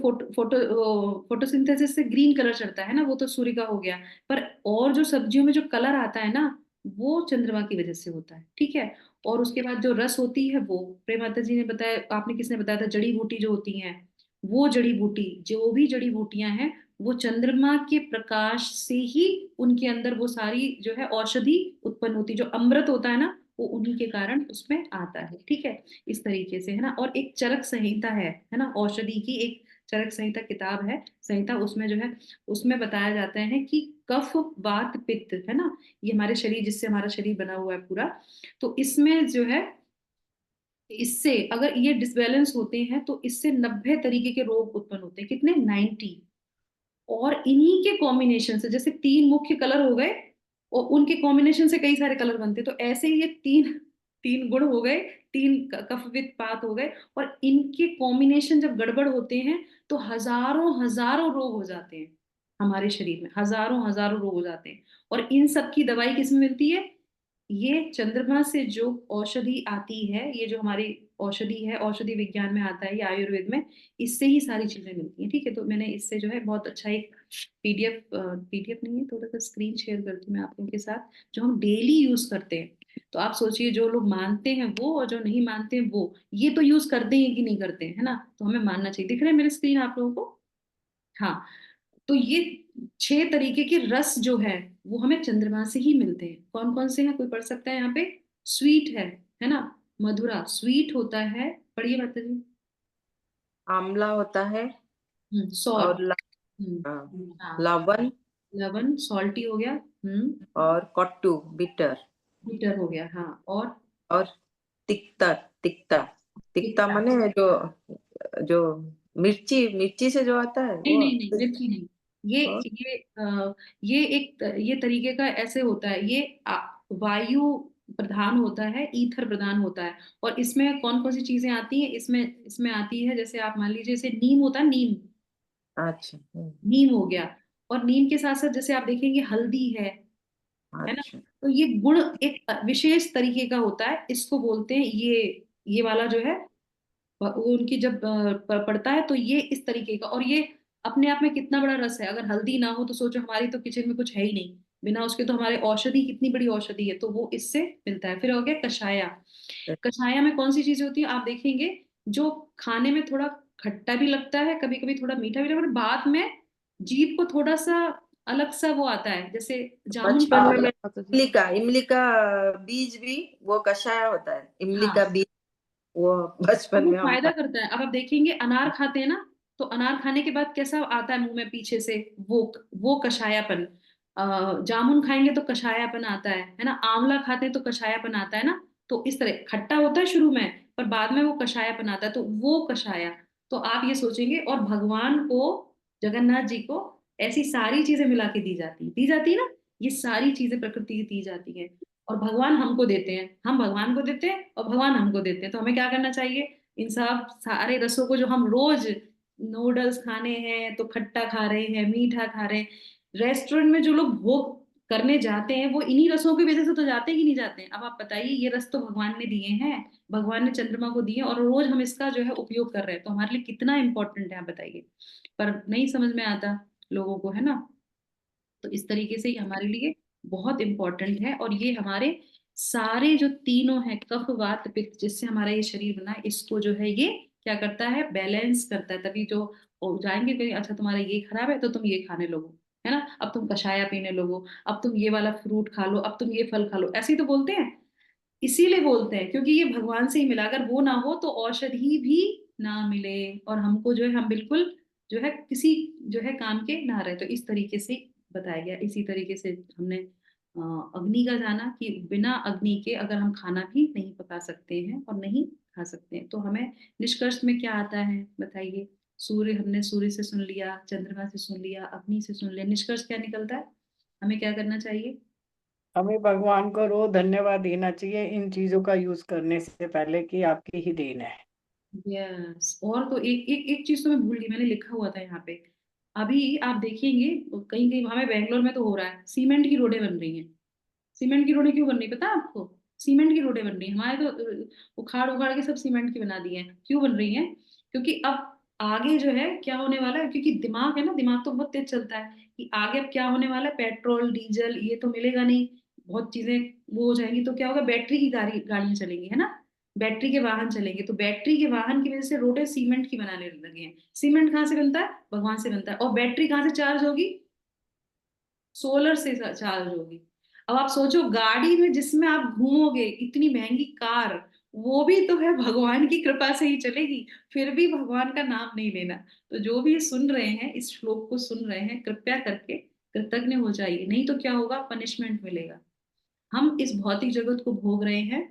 फोटोसिंथेसिस से ग्रीन कलर चढ़ता है ना, वो तो सूर्य का हो गया। पर और जो सब्जियों में जो कलर आता है ना, वो चंद्रमा की वजह से होता है, ठीक है। और उसके बाद जो रस होती है वो प्रेम माता जी ने बताया, आपने किसने बताया था, जड़ी बूटी जो होती हैं, वो जड़ी बूटी, जो भी जड़ी बूटियां हैं, वो चंद्रमा के प्रकाश से ही उनके अंदर वो सारी जो है औषधि उत्पन्न होती है। जो अमृत होता है ना, वो उन्हीं के कारण उसमें आता है, ठीक है। इस तरीके से, है ना। और एक चरक संहिता है ना, औषधि की एक चरक संहिता किताब है, संहिता, उसमें जो है उसमें बताया जाता है कि कफ वात पित्त, है ना, ये हमारे शरीर, जिससे हमारा शरीर बना हुआ है पूरा। तो इसमें जो है, इससे अगर ये डिसबैलेंस होते हैं तो इससे 90 तरीके के रोग उत्पन्न होते हैं। कितने? 90। और इन्हीं के कॉम्बिनेशन से, जैसे 3 मुख्य कलर हो गए और उनके कॉम्बिनेशन से कई सारे कलर बनते, तो ऐसे ही ये तीन तीन गुण हो गए, 3 कफवित पात हो गए। और इनके कॉम्बिनेशन जब गड़बड़ होते हैं तो हजारों हजारों रोग हो जाते हैं हमारे शरीर में, हजारों हजारों रोग हो जाते हैं। और इन सब की दवाई किसमें मिलती है? ये चंद्रमा से जो औषधि आती है, ये जो हमारी औषधि है, औषधि विज्ञान में आता है, ये आयुर्वेद में, इससे ही सारी चीजें मिलती हैं, ठीक है। तो मैंने इससे जो है बहुत अच्छा एक पीडीएफ नहीं है, थोड़ा सा स्क्रीन शेयर करती हूँ मैं आप लोगों के साथ, जो हम डेली यूज करते हैं। तो आप सोचिए, जो लोग मानते हैं वो और जो नहीं मानते हैं वो, ये तो यूज करते हैं कि नहीं करते हैं, है ना। तो हमें मानना चाहिए। दिख रहा है मेरे स्क्रीन आप लोगों को? हाँ। तो ये 6 तरीके के रस जो है वो हमें चंद्रमा से ही मिलते हैं। कौन कौन से हैं, कोई पढ़ सकता है यहाँ पे? स्वीट है ना, मधुरा स्वीट होता है, पढ़िए माता जी। आंवला होता है, सॉल्ट। और हाँ, लवण, लवन सॉल्टी हो गया। और कट्टू बिटर, बिटर हो गया, हाँ। और तिक्ता। तिक्ता तिक्ता तीखा। माने जो जो मिर्ची, मिर्ची से जो आता है नहीं वो। नहीं नहीं, मिर्ची नहीं। ये और ये एक ये तरीके का ऐसे होता है, ये वायु प्रधान होता है, ईथर प्रधान होता है। और इसमें कौन कौन सी चीजें आती हैं? इसमें इसमें आती है, जैसे आप मान लीजिए, जैसे नीम होता है, नीम, अच्छा। नीम हो गया। और नीम के साथ साथ जैसे आप देखेंगे हल्दी है ना। अच्छा। तो ये गुण एक विशेष तरीके का होता है, इसको बोलते हैं, ये वाला जो है वो उनकी जब पड़ता है तो ये इस तरीके का। और ये अपने आप में कितना बड़ा रस है। अगर हल्दी ना हो तो सोचो, हमारी तो किचन में कुछ है ही नहीं, बिना उसके तो हमारे औषधि, कितनी बड़ी औषधि है, तो वो इससे मिलता है। फिर हो गया कषाया। कषाया में कौन सी चीजें होती है आप देखेंगे, जो खाने में थोड़ा खट्टा भी लगता है, कभी कभी थोड़ा मीठा भी लगता है, पर बाद में जीभ को थोड़ा सा अलग सा वो आता है, जैसे जामुन बचपन में मैं माता जी। इमली का बीज भी वो कषाय होता है, इमली का हाँ, बीज, वो तो बचपन वो में हम फायदा करता है। अब आप देखेंगे अनार खाते हैं ना, तो अनार खाने के बाद कैसा आता है मुंह में पीछे से, वो कषायापन। जामुन खाएंगे तो कषायापन आता है ना। आंवला खाते हैं तो कषायापन आता है ना। तो इस तरह खट्टा होता है शुरू में, पर बाद में वो कषायापन आता है, तो वो कषाया। तो आप ये सोचेंगे, और भगवान को, जगन्नाथ जी को ऐसी सारी चीजें मिला के दी जाती है ना। ये सारी चीजें प्रकृति की दी जाती है, और भगवान हमको देते हैं, हम भगवान को देते हैं और भगवान हमको देते हैं। तो हमें क्या करना चाहिए? इन सब सारे रसों को, जो हम रोज नूडल्स खाने हैं तो खट्टा खा रहे हैं, मीठा खा रहे हैं, रेस्टोरेंट में जो लोग भोग करने जाते हैं वो इन्हीं रसों की वजह से तो जाते ही नहीं जाते हैं। अब आप बताइए, ये रस तो भगवान ने दिए हैं, भगवान ने चंद्रमा को दिए, और रोज हम इसका जो है उपयोग कर रहे हैं, तो हमारे लिए कितना इंपॉर्टेंट है, आप बताइए। पर नहीं समझ में आता लोगों को, है ना। तो इस तरीके से ये हमारे लिए बहुत इंपॉर्टेंट है। और ये हमारे सारे जो तीनों है, कफ वात पित्त, जिससे हमारा ये शरीर बना है, इसको जो है ये क्या करता है? बैलेंस करता है। तभी जो वो जाएंगे कहीं, अच्छा तुम्हारा ये खराब है तो तुम ये खाने लगो, है ना, अब तुम कषाया पीने लगो, अब तुम ये वाला फ्रूट खा लो, अब तुम ये फल खा लो, ऐसे ही तो बोलते हैं। इसीलिए बोलते हैं क्योंकि ये भगवान से ही मिला। अगर वो ना हो तो औषधि भी ना मिले, और हमको जो है, हम बिल्कुल जो है किसी जो है काम के ना रहे। तो इस तरीके से बताया गया। इसी तरीके से हमने अग्नि का जाना, कि बिना अग्नि के अगर हम खाना भी नहीं पका सकते हैं और नहीं खा सकते हैं। तो हमें निष्कर्ष में क्या आता है बताइए? सूर्य, हमने सूर्य से सुन लिया, चंद्रमा से सुन लिया, अग्नि से सुन लिया, निष्कर्ष क्या निकलता है? हमें क्या करना चाहिए? हमें भगवान को रोज धन्यवाद देना चाहिए इन चीजों का यूज करने से पहले कि आपकी ही देन है। यस। और तो एक एक एक चीज तो मैं भूल गई, मैंने लिखा हुआ था यहाँ पे। अभी आप देखेंगे कहीं कहीं, हमें बेंगलोर में तो हो रहा है, सीमेंट की रोडें बन रही हैं। सीमेंट की रोडें क्यों बन रही है पता है आपको? सीमेंट की रोडें बन रही है, हमारे तो उखाड़ उखाड़ के सब सीमेंट की बना दी है। क्यों बन रही है? क्योंकि अब आगे जो है क्या होने वाला है, क्योंकि दिमाग है ना, दिमाग तो बहुत तेज चलता है कि आगे अब क्या होने वाला है, पेट्रोल डीजल ये तो मिलेगा नहीं, बहुत चीजें वो हो जाएंगी, तो क्या होगा, बैटरी की गाड़ियां चलेंगी, है ना, बैटरी के वाहन चलेंगे, तो बैटरी के वाहन की वजह से रोडें सीमेंट की बनाने लगे हैं। सीमेंट कहाँ से बनता है? भगवान से बनता है। और बैटरी कहाँ से चार्ज होगी? सोलर से चार्ज होगी। अब आप सोचो, गाड़ी में जिसमें आप घूमोगे, इतनी महंगी कार, वो भी तो है भगवान की कृपा से ही चलेगी, फिर भी भगवान का नाम नहीं लेना। तो जो भी सुन रहे हैं, इस श्लोक को सुन रहे हैं, कृपया करके कृतज्ञ हो जाइए, नहीं तो क्या होगा, पनिशमेंट मिलेगा। हम इस भौतिक जगत को भोग रहे हैं,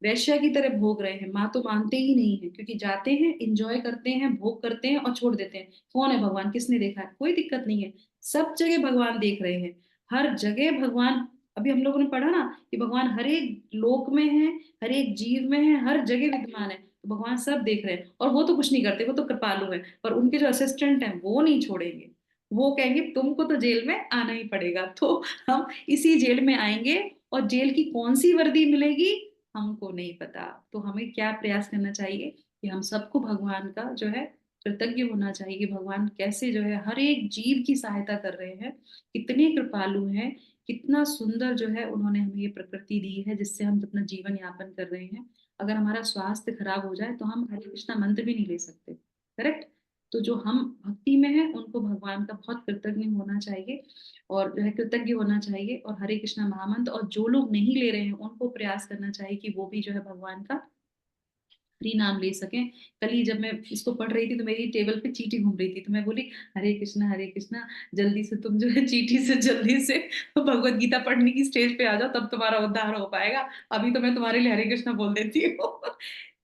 वैश्या की तरह भोग रहे हैं। माँ तो मानते ही नहीं है, क्योंकि जाते हैं, इंजॉय करते हैं, भोग करते हैं और छोड़ देते हैं। कौन है भगवान? किसने देखा है? कोई दिक्कत नहीं है, सब जगह भगवान देख रहे हैं, हर जगह भगवान। अभी हम लोगों ने पढ़ा ना कि भगवान हर एक लोक में है, हर एक जीव में है, हर जगह विद्यमान है, तो भगवान सब देख रहे हैं। और वो तो कुछ नहीं करते, वो तो कृपालु है, पर उनके जो असिस्टेंट हैं वो नहीं छोड़ेंगे। वो कहेंगे तुमको तो जेल में आना ही पड़ेगा, तो हम इसी जेल में आएंगे। और जेल की कौन सी वर्दी मिलेगी हमको नहीं पता। तो हमें क्या प्रयास करना चाहिए कि हम सबको भगवान का जो है कृतज्ञ होना चाहिए कि भगवान कैसे जो है हर एक जीव की सहायता कर रहे हैं, कितने कृपालु हैं, कितना सुंदर जो है उन्होंने हमें ये प्रकृति दी है जिससे हम अपना जीवन यापन कर रहे हैं। अगर हमारा स्वास्थ्य खराब हो जाए तो हम हरे कृष्णा मंत्र भी नहीं ले सकते, करेक्ट? तो जो हम भक्ति में है उनको भगवान का बहुत कृतज्ञ होना चाहिए, और जो है कृतज्ञ होना चाहिए, और हरे कृष्णा महामंत्र। और जो लोग नहीं ले रहे हैं उनको प्रयास करना चाहिए कि वो भी जो है भगवान का हरि नाम ले सकें। कल ही जब मैं इसको पढ़ रही थी तो मेरी टेबल पे चीटी घूम रही थी, तो मैं बोली हरे कृष्णा, जल्दी से तुम जो है चीटी से जल्दी से भगवत गीता पढ़ने की स्टेज पे आ जाओ, तब तुम्हारा उद्धार हो पाएगा। अभी तो मैं तुम्हारे लिए हरे कृष्णा बोल देती हूँ।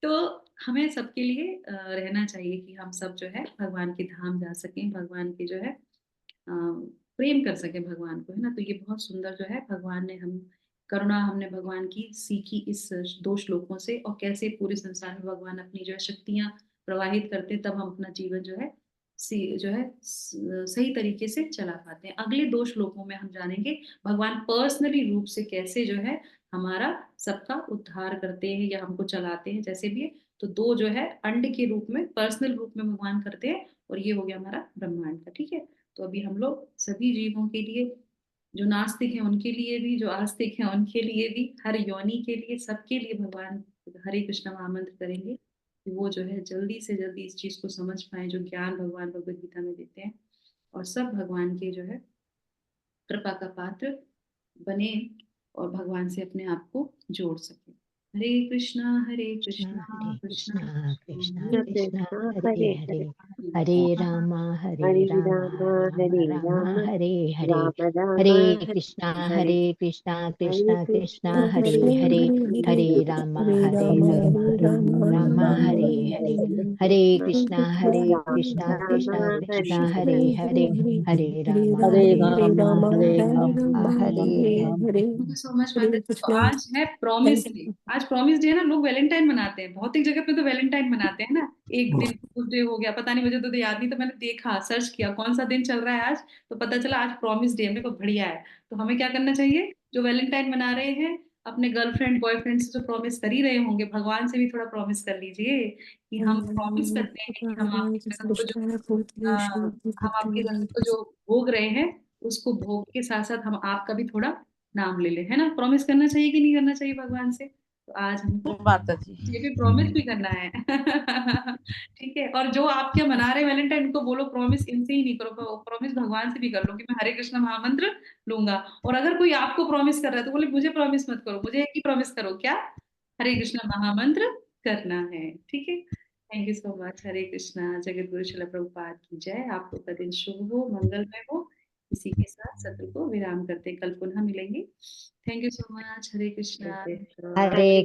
तो हमें सबके लिए रहना चाहिए कि हम सब जो है भगवान के धाम जा सकें, भगवान के जो है प्रेम कर सके भगवान को, है ना। तो ये बहुत सुंदर जो है भगवान ने हम करुणा हमने भगवान की सीखी इस दो श्लोकों से, और कैसे पूरे संसार में भगवान अपनी जो है शक्तियां प्रवाहित करते हैं, तब हम अपना जीवन जो है जो है सही तरीके से चला पाते हैं। अगले दो श्लोकों में हम जानेंगे भगवान पर्सनली रूप से कैसे जो है हमारा सबका उद्धार करते हैं या हमको चलाते हैं, जैसे भी है। तो दो जो है अंड के रूप में, पर्सनल रूप में भगवान करते हैं, और ये हो गया हमारा ब्रह्मांड का, ठीक है। तो अभी हम लोग सभी जीवों के लिए, जो नास्तिक हैं उनके लिए भी, जो आस्तिक हैं उनके लिए भी, हर योनि के लिए, सबके लिए भगवान हरे कृष्ण महामंत्र करेंगे कि वो जो है जल्दी से जल्दी इस चीज को समझ पाए जो ज्ञान भगवान भगवद गीता में देते हैं, और सब भगवान के जो है कृपा का पात्र बने, और भगवान से अपने आप को जोड़ सके। हरे कृष्णा कृष्णा हरे कृष्णा कृष्णा कृष्णा कृष्णा कृष्णा कृष्ण हरे हरे हरे हरे हरे हरे रामा हरे राम राम हरे राम राम हरे हरे राम राम हरे हरे कृष्णा हरे कृष्णा कृष्णा कृष्ण हरे हरे कृष्ण हरे हरे कृष्ण हरे हरे हरे राम राम हरे राम राम राम हरे हरे राम हरे Krishna Krishna Ram Krishna Krishna Hare Hare Hare Hare Ram Hare Ram Ram Hare Ram Ram Hare Ram Hare Ram Hare thank you so much Hare Mata ji. तो कृष्ण। आज है प्रॉमिस डे। आज प्रॉमिस डे है ना, लोग वैलेंटाइन मनाते हैं, भौतिक जगह पे तो वैलेंटाइन मनाते हैं ना, एक दिन उस डे हो गया, पता नहीं, मुझे तो याद नहीं, तो मैंने देखा, सर्च किया कौन सा दिन चल रहा है आज, तो पता चला आज प्रॉमिस डे है। मेरे को बढ़िया है। तो हमें क्या करना चाहिए, जो वैलेंटाइन मना रहे हैं, अपने गर्लफ्रेंड बॉयफ्रेंड से जो प्रॉमिस कर ही रहे होंगे, भगवान से भी थोड़ा प्रॉमिस कर लीजिए कि हम प्रॉमिस करते हैं कि हम आपकी जगत को जो हम आपकी जगत को जो भोग रहे हैं, उसको भोग के साथ साथ हम आपका भी थोड़ा नाम ले ले, है ना। प्रॉमिस करना चाहिए कि नहीं करना चाहिए भगवान से? तो आज हमको माता जी। ये भी प्रॉमिस भी करना है। ठीक है। और जो आपके मना रहे वैलेंटाइन, उनको बोलो प्रॉमिस इनसे ही नहीं करो, प्रॉमिस भगवान से भी कर लो कि मैं हरे कृष्ण महामंत्र लूंगा। और अगर कोई आपको प्रॉमिस कर रहा है तो बोले मुझे प्रॉमिस मत करो, मुझे एक ही प्रॉमिस करो, क्या? हरे कृष्ण महामंत्र करना है, ठीक है। Thank you so much. Hare Krishna. Jagat Guru Srila Prabhupada की जय। आपको का दिन शुभ हो, मंगलमय हो। इसी के साथ सत्र को विराम करते हैं, कल पुनः मिलेंगे। Thank you so much. Hare Krishna. Krishna Hare